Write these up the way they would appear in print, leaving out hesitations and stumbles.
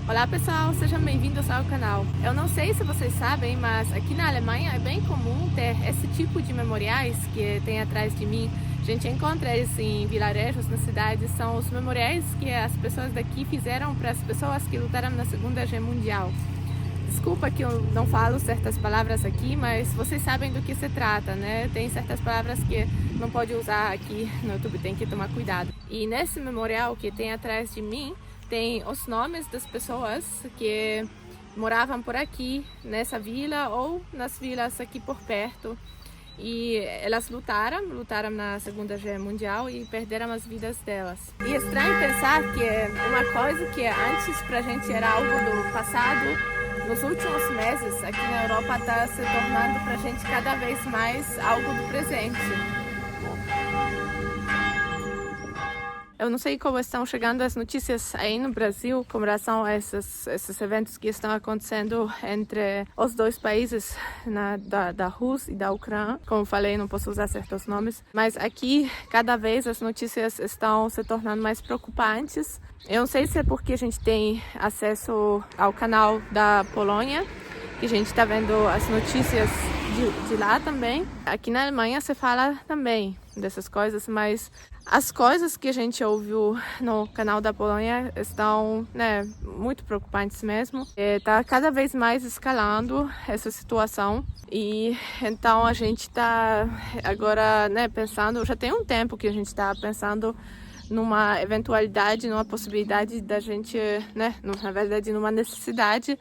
Olá pessoal, sejam bem-vindos ao canal. Eu não sei se vocês sabem, mas aqui na Alemanha é bem comum ter esse tipo de memoriais que tem atrás de mim. A gente encontra eles em vilarejos, nas cidades. São os memoriais que as pessoas daqui fizeram para as pessoas que lutaram na Segunda Guerra Mundial. Desculpa que eu não falo certas palavras aqui, mas vocês sabem do que se trata, né? Tem certas palavras que não pode usar aqui no YouTube, tem que tomar cuidado. E nesse memorial que tem atrás de mim, tem os nomes das pessoas que moravam por aqui, nessa vila ou nas vilas aqui por perto. E elas lutaram na Segunda Guerra Mundial e perderam as vidas delas. E é estranho pensar que uma coisa que antes pra gente era algo do passado, nos últimos meses aqui na Europa está se tornando pra gente cada vez mais algo do presente. Eu não sei como estão chegando as notícias aí no Brasil com relação a esses eventos que estão acontecendo entre os dois países, da Rússia e da Ucrânia. Como falei, não posso usar certos nomes. Mas aqui, cada vez as notícias estão se tornando mais preocupantes. Eu não sei se é porque a gente tem acesso ao canal da Polônia, que a gente está vendo as notícias de lá também. Aqui na Alemanha se fala também dessas coisas, mas as coisas que a gente ouviu no canal da Polônia estão, muito preocupantes mesmo. Está cada vez mais escalando essa situação e então a gente está agora, pensando, já tem um tempo que a gente está pensando numa eventualidade, numa possibilidade da gente, na verdade, numa necessidade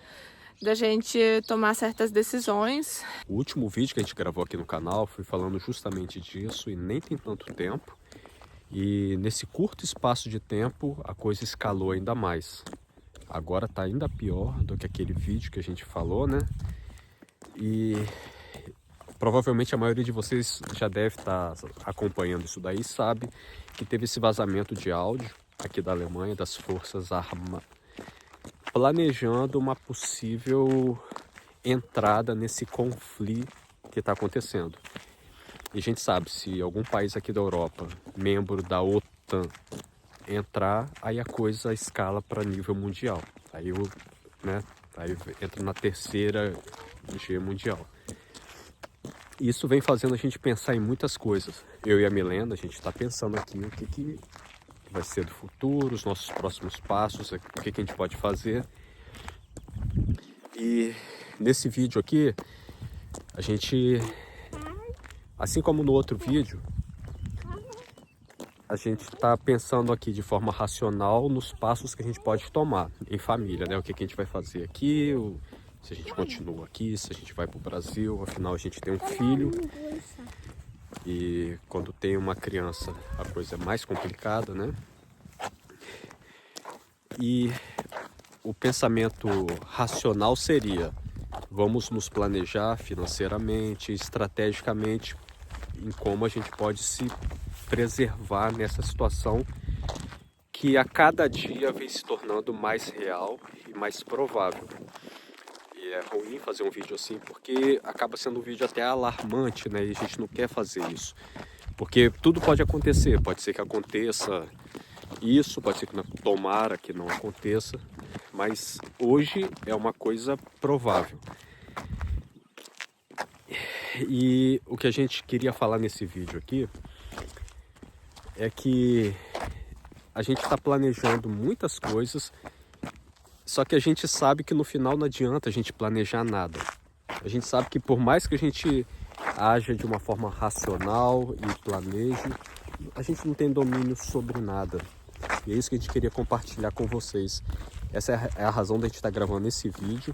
da gente tomar certas decisões. O último vídeo que a gente gravou aqui no canal foi falando justamente disso e nem tem tanto tempo. E nesse curto espaço de tempo a coisa escalou ainda mais. Agora tá ainda pior do que aquele vídeo que a gente falou, né? E provavelmente a maioria de vocês já deve estar acompanhando isso daí, sabe que teve esse vazamento de áudio aqui da Alemanha, das Forças Armadas, planejando uma possível entrada nesse conflito que está acontecendo. E a gente sabe, se algum país aqui da Europa, membro da OTAN, entrar, aí a coisa escala para nível mundial. Aí entra na terceira guerra mundial. Isso vem fazendo a gente pensar em muitas coisas. Eu e a Milena, a gente está pensando aqui o que vai ser do futuro, os nossos próximos passos, o que a gente pode fazer. E nesse vídeo aqui, a gente, assim como no outro vídeo, a gente está pensando aqui de forma racional nos passos que a gente pode tomar em família, né? O que a gente vai fazer aqui, se a gente continua aqui, se a gente vai para o Brasil, afinal a gente tem um filho. E quando tem uma criança a coisa é mais complicada, né? E o pensamento racional seria: vamos nos planejar financeiramente, estrategicamente, em como a gente pode se preservar nessa situação que a cada dia vem se tornando mais real e mais provável. E é ruim fazer um vídeo assim porque acaba sendo um vídeo até alarmante, né? E a gente não quer fazer isso. Porque tudo pode acontecer, pode ser que aconteça isso, pode ser que não, tomara que não aconteça, mas hoje é uma coisa provável. E o que a gente queria falar nesse vídeo aqui é que a gente está planejando muitas coisas, só que a gente sabe que no final não adianta a gente planejar nada. A gente sabe que por mais que a gente haja de uma forma racional e planeje, a gente não tem domínio sobre nada. E é isso que a gente queria compartilhar com vocês. Essa é a razão da gente estar gravando esse vídeo.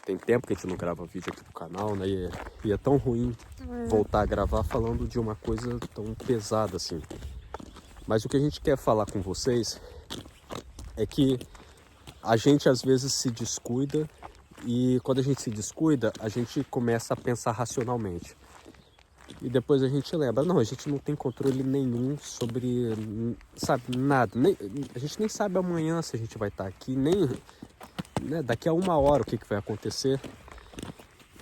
Tem tempo que a gente não grava vídeo aqui no canal, né? E é tão ruim voltar a gravar falando de uma coisa tão pesada assim. Mas o que a gente quer falar com vocês é que a gente às vezes se descuida, e quando a gente se descuida, a gente começa a pensar racionalmente. E depois a gente lembra, não, a gente não tem controle nenhum sobre, sabe, nada. A gente nem sabe amanhã se a gente vai estar aqui, nem daqui a 1 hora o que vai acontecer.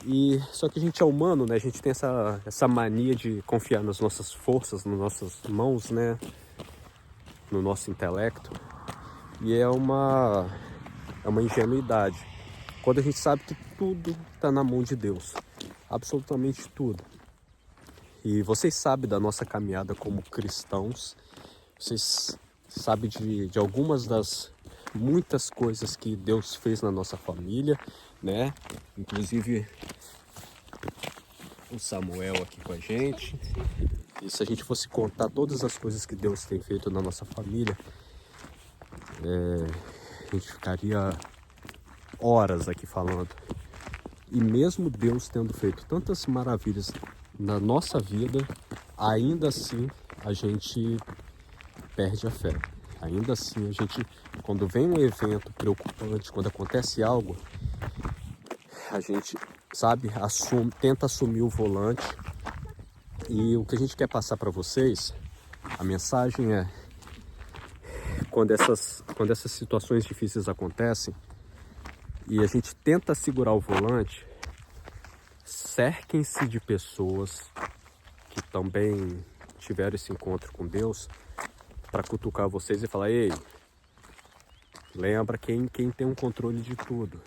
E só que a gente é humano, né? A gente tem essa mania de confiar nas nossas forças, nas nossas mãos, né? No nosso intelecto. E é uma é uma ingenuidade. Quando a gente sabe que tudo está na mão de Deus, absolutamente tudo. E vocês sabem da nossa caminhada como cristãos, vocês sabem de algumas das muitas coisas que Deus fez na nossa família, né? Inclusive o Samuel aqui com a gente. E se a gente fosse contar todas as coisas que Deus tem feito na nossa família, a gente ficaria horas aqui falando. E mesmo Deus tendo feito tantas maravilhas na nossa vida, ainda assim a gente perde a fé. Ainda assim a gente, quando vem um evento preocupante, quando acontece algo, a gente, sabe, tenta assumir o volante. E o que a gente quer passar para vocês, a mensagem é: quando essas situações difíceis acontecem e a gente tenta segurar o volante, cerquem-se de pessoas que também tiveram esse encontro com Deus para cutucar vocês e falar: ei, lembra quem tem um controle de tudo.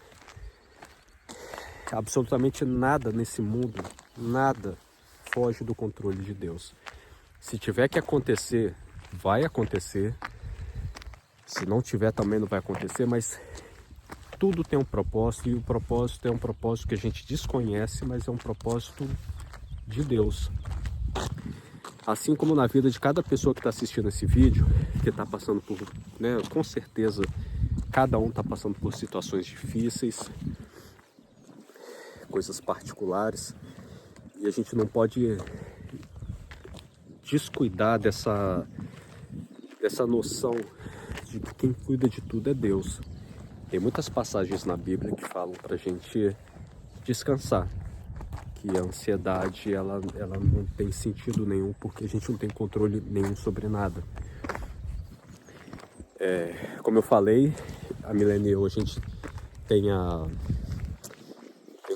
Absolutamente nada nesse mundo, nada foge do controle de Deus. Se tiver que acontecer, vai acontecer. Se não tiver, também não vai acontecer, mas tudo tem um propósito, e o propósito é um propósito que a gente desconhece, mas é um propósito de Deus. Assim como na vida de cada pessoa que está assistindo esse vídeo, que está passando por, né, com certeza, cada um está passando por situações difíceis, coisas particulares, e a gente não pode descuidar dessa noção de que quem cuida de tudo é Deus. Tem muitas passagens na Bíblia que falam para a gente descansar, que a ansiedade ela não tem sentido nenhum, porque a gente não tem controle nenhum sobre nada. Como eu falei, a Milene e eu, a gente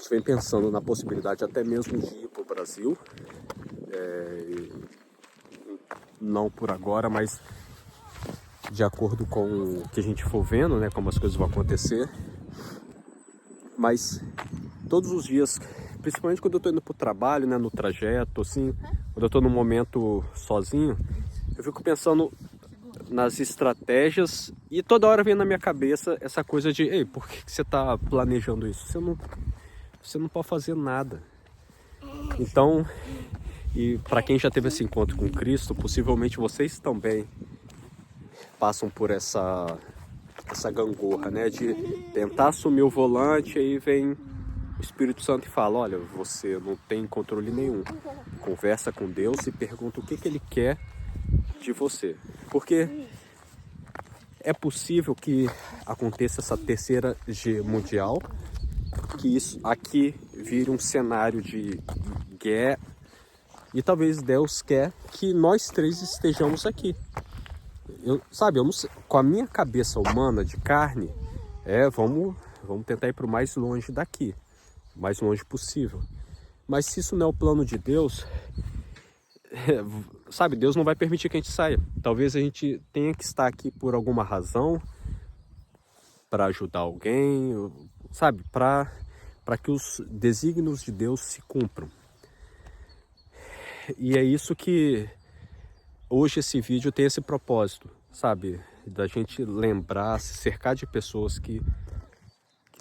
vem pensando na possibilidade até mesmo de ir para o Brasil. Não por agora, mas de acordo com o que a gente for vendo, né, como as coisas vão acontecer. Mas todos os dias, principalmente quando eu estou indo para o trabalho, né, no trajeto, assim, quando eu estou num momento sozinho, eu fico pensando nas estratégias e toda hora vem na minha cabeça essa coisa de: ei, por que você está planejando isso? Você não pode fazer nada. Então, e para quem já teve esse encontro com Cristo, possivelmente vocês também passam por essa gangorra, né, de tentar assumir o volante, aí vem o Espírito Santo e fala: olha, você não tem controle nenhum. Conversa com Deus e pergunta o que ele quer de você. Porque é possível que aconteça essa terceira guerra mundial, que isso aqui vire um cenário de guerra, e talvez Deus quer que nós três estejamos aqui. Eu não sei, com a minha cabeça humana de carne, vamos tentar ir para o mais longe daqui, o mais longe possível. Mas se isso não é o plano de Deus, Deus não vai permitir que a gente saia. Talvez a gente tenha que estar aqui por alguma razão, para ajudar alguém, para que os desígnios de Deus se cumpram. E é isso que hoje esse vídeo tem esse propósito, da gente lembrar, se cercar de pessoas que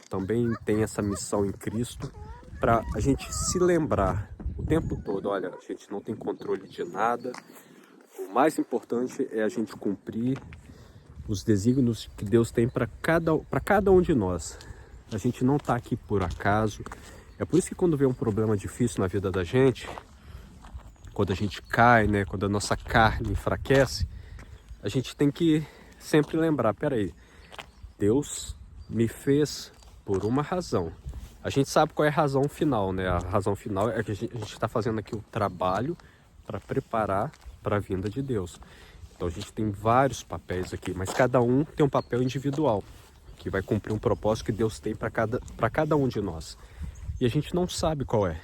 também têm essa missão em Cristo, para a gente se lembrar o tempo todo: olha, a gente não tem controle de nada, o mais importante é a gente cumprir os desígnios que Deus tem para cada um de nós. A gente não está aqui por acaso. É por isso que quando vem um problema difícil na vida da gente, quando a gente cai, né, quando a nossa carne enfraquece, a gente tem que sempre lembrar: peraí, Deus me fez por uma razão. A gente sabe qual é a razão final, né? A razão final é que a gente está fazendo aqui o trabalho para preparar para a vinda de Deus. Então a gente tem vários papéis aqui, mas cada um tem um papel individual, que vai cumprir um propósito que Deus tem para cada um de nós. E a gente não sabe qual é.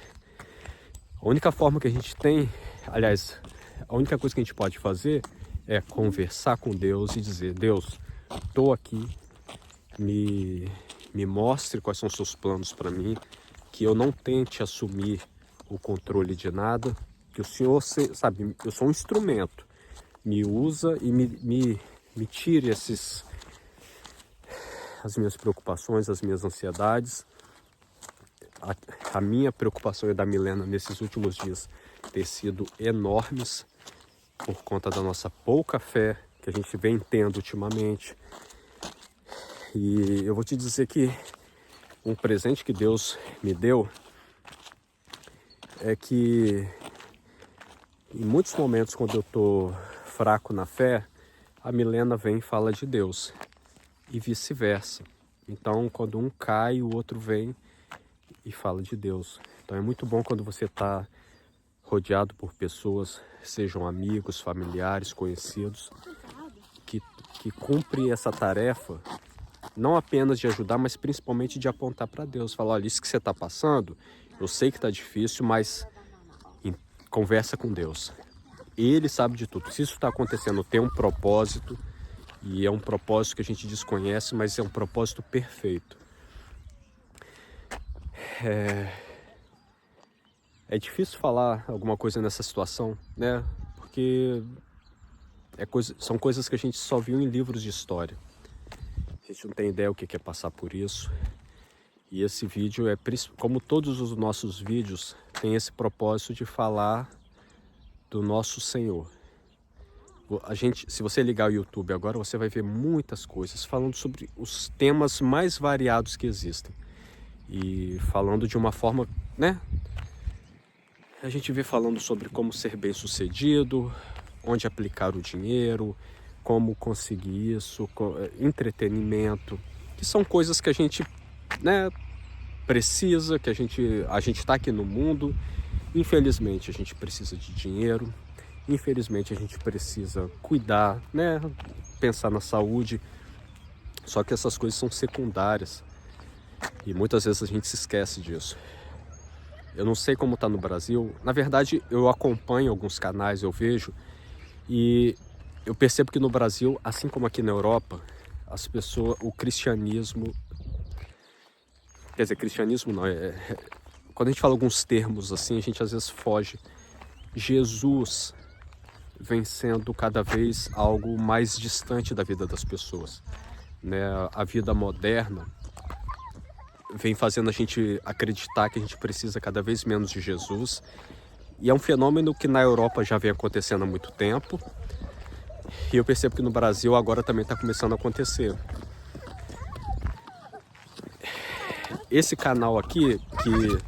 A única forma que a gente tem, aliás, a única coisa que a gente pode fazer é conversar com Deus e dizer: Deus, estou aqui, me mostre quais são os seus planos para mim, que eu não tente assumir o controle de nada, que o Senhor, sabe, eu sou um instrumento, me usa e me tire as minhas preocupações, as minhas ansiedades. A minha preocupação e da Milena nesses últimos dias ter sido enormes por conta da nossa pouca fé que a gente vem tendo ultimamente. E eu vou te dizer que um presente que Deus me deu é que em muitos momentos, quando eu tô fraco na fé, a Milena vem e fala de Deus e vice-versa. Então, quando um cai, o outro vem e fala de Deus. Então é muito bom quando você está rodeado por pessoas, sejam amigos, familiares, conhecidos, que cumprem essa tarefa, não apenas de ajudar, mas principalmente de apontar para Deus. Falar, olha, isso que você está passando, eu sei que está difícil, mas conversa com Deus. Ele sabe de tudo. Se isso está acontecendo, tem um propósito, e é um propósito que a gente desconhece, mas é um propósito perfeito. É difícil falar alguma coisa nessa situação, né? Porque são coisas que a gente só viu em livros de história. A gente não tem ideia o que é passar por isso. E esse vídeo como todos os nossos vídeos, tem esse propósito de falar do nosso Senhor. Se você ligar o YouTube agora, você vai ver muitas coisas falando sobre os temas mais variados que existem. E falando de uma forma, né? A gente vê falando sobre como ser bem-sucedido, onde aplicar o dinheiro, como conseguir isso, entretenimento, que são coisas que a gente, né, precisa, que a gente está aqui no mundo. Infelizmente a gente precisa de dinheiro, infelizmente a gente precisa cuidar, né, pensar na saúde, só que essas coisas são secundárias e muitas vezes a gente se esquece disso. Eu não sei como está no Brasil, na verdade eu acompanho alguns canais, eu vejo, e eu percebo que no Brasil, assim como aqui na Europa, o cristianismo, quer dizer, cristianismo não, quando a gente fala alguns termos assim, a gente às vezes foge. Jesus vem sendo cada vez algo mais distante da vida das pessoas, né? A vida moderna vem fazendo a gente acreditar que a gente precisa cada vez menos de Jesus. E é um fenômeno que na Europa já vem acontecendo há muito tempo. E eu percebo que no Brasil agora também está começando a acontecer. Esse canal aqui, que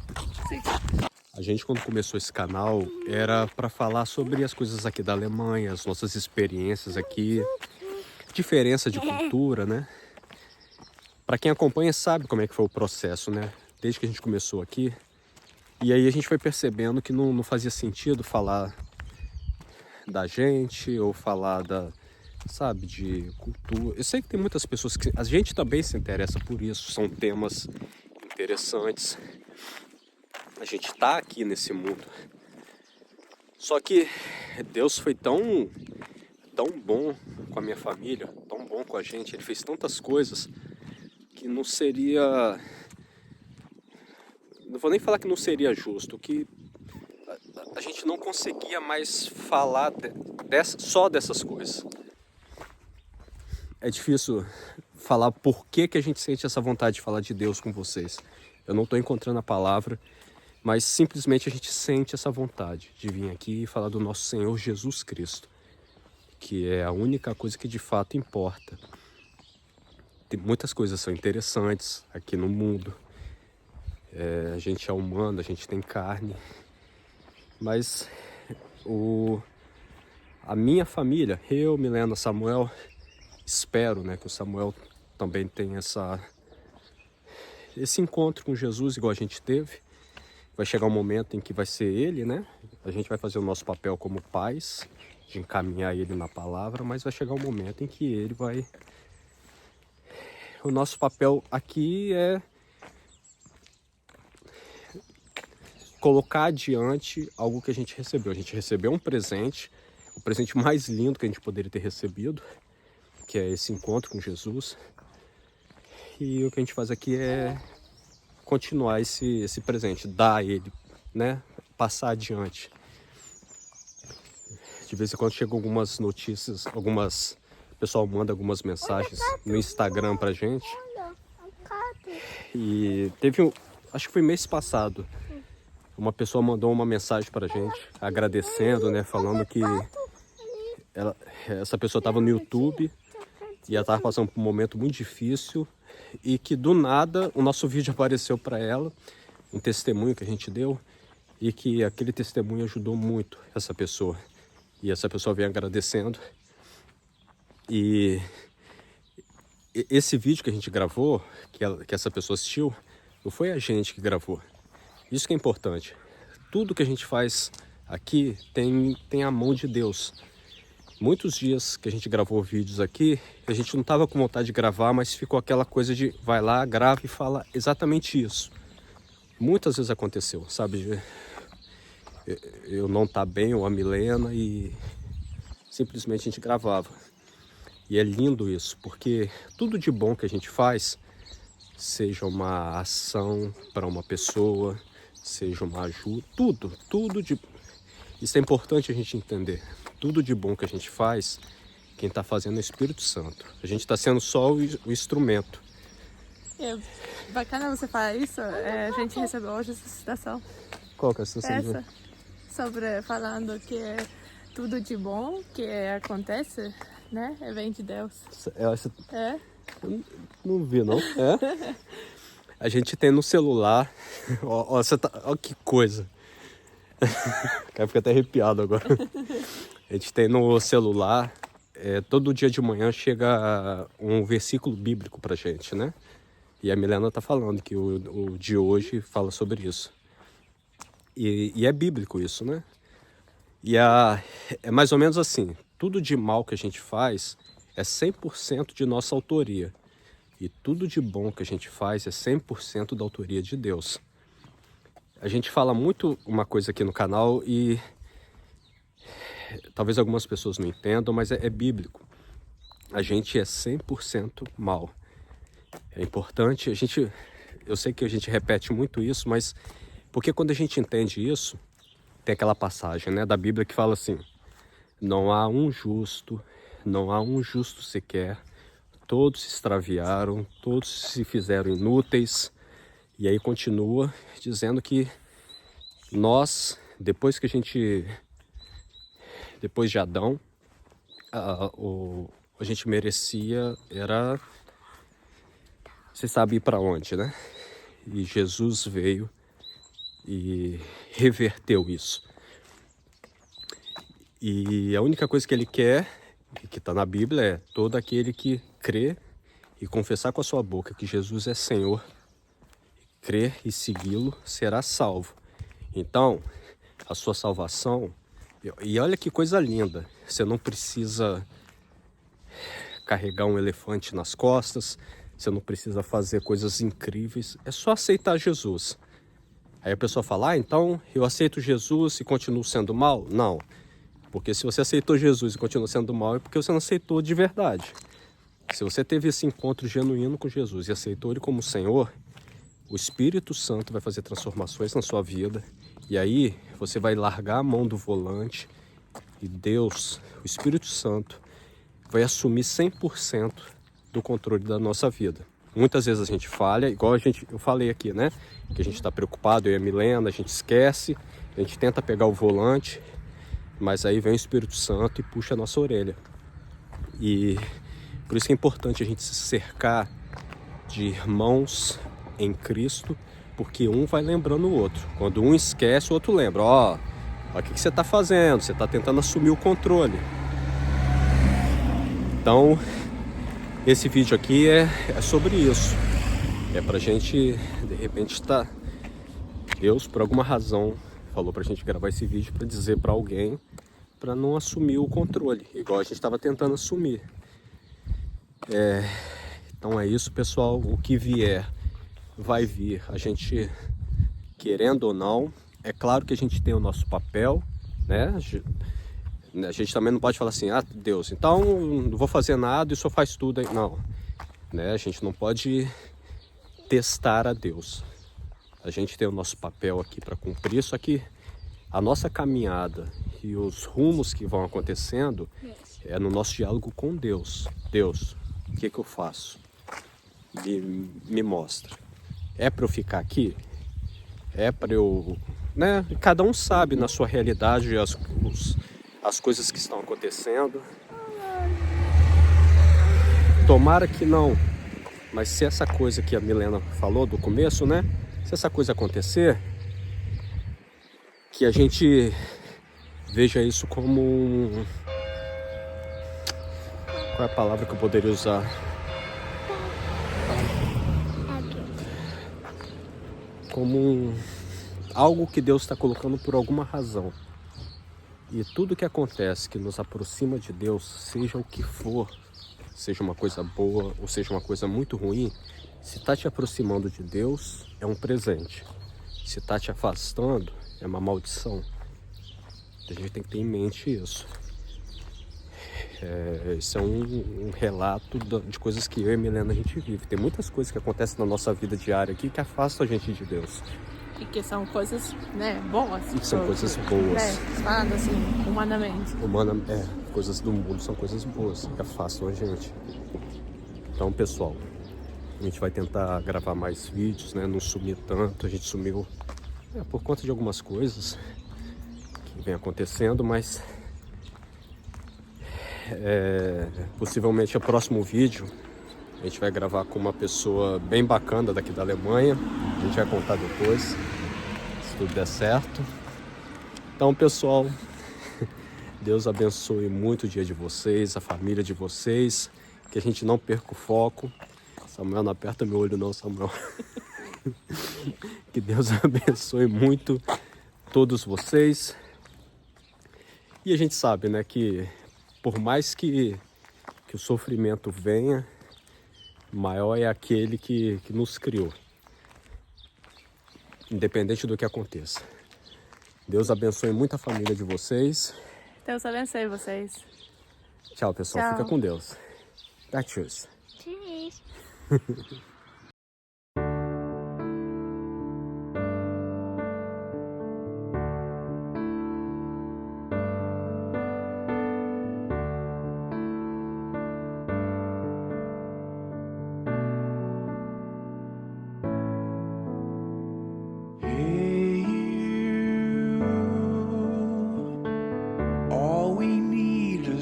a gente quando começou esse canal, era para falar sobre as coisas aqui da Alemanha, as nossas experiências aqui, diferença de cultura, né? Para quem acompanha sabe como é que foi o processo, né? Desde que a gente começou aqui. E aí a gente foi percebendo que não fazia sentido falar da gente ou falar sabe, de cultura. Eu sei que tem muitas pessoas que... A gente também se interessa por isso, são temas interessantes. A gente tá aqui nesse mundo. Só que Deus foi tão bom com a minha família, tão bom com a gente, Ele fez tantas coisas que não seria... Não vou nem falar que não seria justo, que a gente não conseguia mais falar só dessas coisas. É difícil falar por que a gente sente essa vontade de falar de Deus com vocês. Eu não estou encontrando a palavra, mas simplesmente a gente sente essa vontade de vir aqui e falar do nosso Senhor Jesus Cristo, que é a única coisa que de fato importa. Tem muitas coisas são interessantes aqui no mundo. A gente é humano, a gente tem carne, mas a minha família, eu, Milena, Samuel, espero, né, que o Samuel também tenha esse encontro com Jesus igual a gente teve. Vai chegar um momento em que vai ser ele, né? A gente vai fazer o nosso papel como pais, de encaminhar ele na palavra, mas vai chegar um momento em que ele vai... O nosso papel aqui é colocar adiante algo que a gente recebeu. A gente recebeu um presente, o presente mais lindo que a gente poderia ter recebido, que é esse encontro com Jesus. E o que a gente faz aqui é continuar esse presente, dar ele, né? Passar adiante. De vez em quando chegam algumas notícias, o pessoal manda algumas mensagens no Instagram pra gente. E teve, acho que foi mês passado, uma pessoa mandou uma mensagem pra gente, agradecendo, né? Falando que essa pessoa estava no YouTube e ela estava passando por um momento muito difícil e que do nada o nosso vídeo apareceu para ela, um testemunho que a gente deu, e que aquele testemunho ajudou muito essa pessoa. E essa pessoa vem agradecendo. E esse vídeo que a gente gravou, que essa pessoa assistiu, não foi a gente que gravou. Isso que é importante. Tudo que a gente faz aqui tem a mão de Deus. Muitos dias que a gente gravou vídeos aqui, a gente não estava com vontade de gravar, mas ficou aquela coisa de vai lá, grava e fala exatamente isso. Muitas vezes aconteceu, sabe? Eu não estar bem, ou a Milena, e simplesmente a gente gravava. E é lindo isso, porque tudo de bom que a gente faz, seja uma ação para uma pessoa, seja uma ajuda, tudo de... Isso é importante a gente entender. Tudo de bom que a gente faz, quem está fazendo é o Espírito Santo. A gente está sendo só o instrumento. É bacana você falar isso. A gente recebeu hoje essa citação. Qual que é a citação? Essa, sobre falando que tudo de bom que acontece, né, vem de Deus. É? Não vi, não. É? A gente tem no celular. Ó, ó que coisa. Cara, fica até arrepiado agora. A gente tem no celular, todo dia de manhã chega um versículo bíblico pra gente, né? E a Milena tá falando que o de hoje fala sobre isso. E é bíblico isso, né? E é mais ou menos assim, tudo de mal que a gente faz é 100% de nossa autoria. E tudo de bom que a gente faz é 100% da autoria de Deus. A gente fala muito uma coisa aqui no canal e talvez algumas pessoas não entendam, mas é bíblico. A gente é 100% mal. É importante, eu sei que a gente repete muito isso, mas porque quando a gente entende isso, tem aquela passagem, né, da Bíblia que fala assim: não há um justo sequer, todos se extraviaram, todos se fizeram inúteis. E aí continua dizendo que nós, depois de Adão, a gente merecia, você sabe ir para onde, né? E Jesus veio e reverteu isso. E a única coisa que ele quer, que está na Bíblia, é todo aquele que crê e confessar com a sua boca que Jesus é Senhor, crer e segui-lo, será salvo. Então, a sua salvação... E olha que coisa linda. Você não precisa carregar um elefante nas costas. Você não precisa fazer coisas incríveis. É só aceitar Jesus. Aí a pessoa fala, então eu aceito Jesus e continuo sendo mal? Não. Porque se você aceitou Jesus e continua sendo mal, é porque você não aceitou de verdade. Se você teve esse encontro genuíno com Jesus e aceitou Ele como Senhor, o Espírito Santo vai fazer transformações na sua vida. E aí você vai largar a mão do volante e Deus, o Espírito Santo, vai assumir 100% do controle da nossa vida. Muitas vezes a gente falha, igual eu falei aqui, né? Que a gente está preocupado, eu e a Milena, a gente esquece, a gente tenta pegar o volante, mas aí vem o Espírito Santo e puxa a nossa orelha. E por isso que é importante a gente se cercar de irmãos em Cristo, porque um vai lembrando o outro. Quando um esquece, o outro lembra. Ó, o que você está fazendo? Você está tentando assumir o controle. Então, esse vídeo aqui é sobre isso. É pra gente, de repente, Deus, por alguma razão, falou pra gente gravar esse vídeo para dizer para alguém para não assumir o controle, igual a gente estava tentando assumir. Então é isso, pessoal. O que vier vai vir, a gente querendo ou não. É claro que a gente tem o nosso papel, né? A gente também não pode falar assim, Deus, então não vou fazer nada e só faz tudo aí. Não, né? A gente não pode testar a Deus. A gente tem o nosso papel aqui para cumprir, só que a nossa caminhada e os rumos que vão acontecendo é no nosso diálogo com Deus. Deus, o que eu faço? Me mostra. É para eu ficar aqui? É para eu... né? Cada um sabe na sua realidade as coisas que estão acontecendo. Tomara que não. Mas se essa coisa que a Milena falou do começo, né? Se essa coisa acontecer, que a gente veja isso como qual é a palavra que eu poderia usar? Como algo que Deus está colocando por alguma razão. E tudo que acontece que nos aproxima de Deus, seja o que for, seja uma coisa boa ou seja uma coisa muito ruim, se está te aproximando de Deus, é um presente. Se está te afastando, é uma maldição. A gente tem que ter em mente isso. Esse é um relato de coisas que eu e a Milena a gente vive. Tem muitas coisas que acontecem na nossa vida diária aqui que afastam a gente de Deus. E que são coisas, né, boas. E que são coisas boas. Falando assim, humanamente. Coisas do mundo são coisas boas que afastam a gente. Então, pessoal, a gente vai tentar gravar mais vídeos, né? Não sumir tanto. A gente sumiu por conta de algumas coisas que vem acontecendo, mas possivelmente o próximo vídeo a gente vai gravar com uma pessoa bem bacana daqui da Alemanha. A gente vai contar depois, se tudo der certo. Então, pessoal, Deus abençoe muito o dia de vocês, a família de vocês, que a gente não perca o foco. Samuel, não aperta meu olho não, Samuel. Que Deus abençoe muito todos vocês. E a gente sabe, né, que por mais que o sofrimento venha, maior é aquele que nos criou, independente do que aconteça. Deus abençoe muito a família de vocês. Deus abençoe vocês. Tchau, pessoal. Tchau. Fica com Deus. Tchau. Tschüss.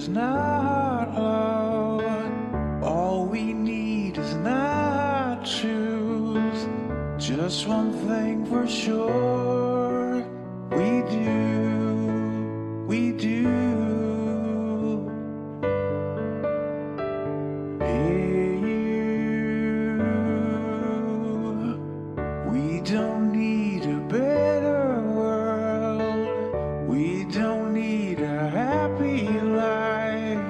Not love, all we need is not truth. Just one thing for sure, we do. Hey, we don't need a better world. We don't need a happy life.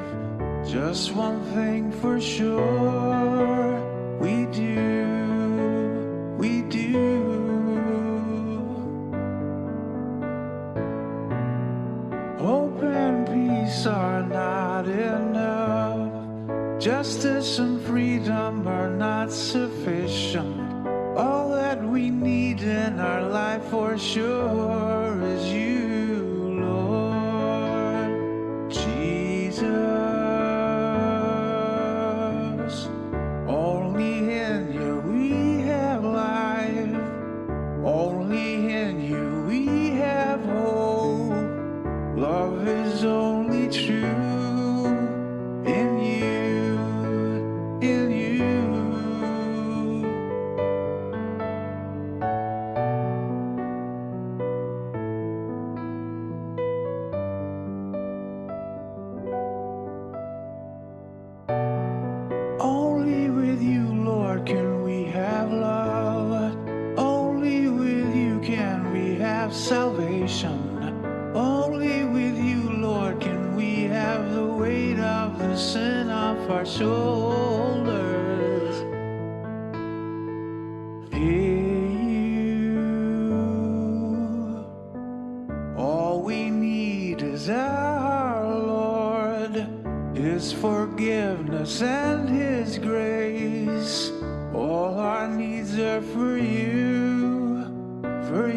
Just one thing for sure, we do. Hope and peace are not enough. Justice and freedom are not sufficient. All that we need in our life for sure is you, Lord Jesus. Only in you we have life. Only in you we have hope. Love is only true in you, in you. Only with you, Lord, can we have love. Only with you can we have salvation. Only with you, Lord, can we have the weight of the sin off our shoulders. Hey, you. All we need is our Lord, His forgiveness and His grace. All our needs are for you, for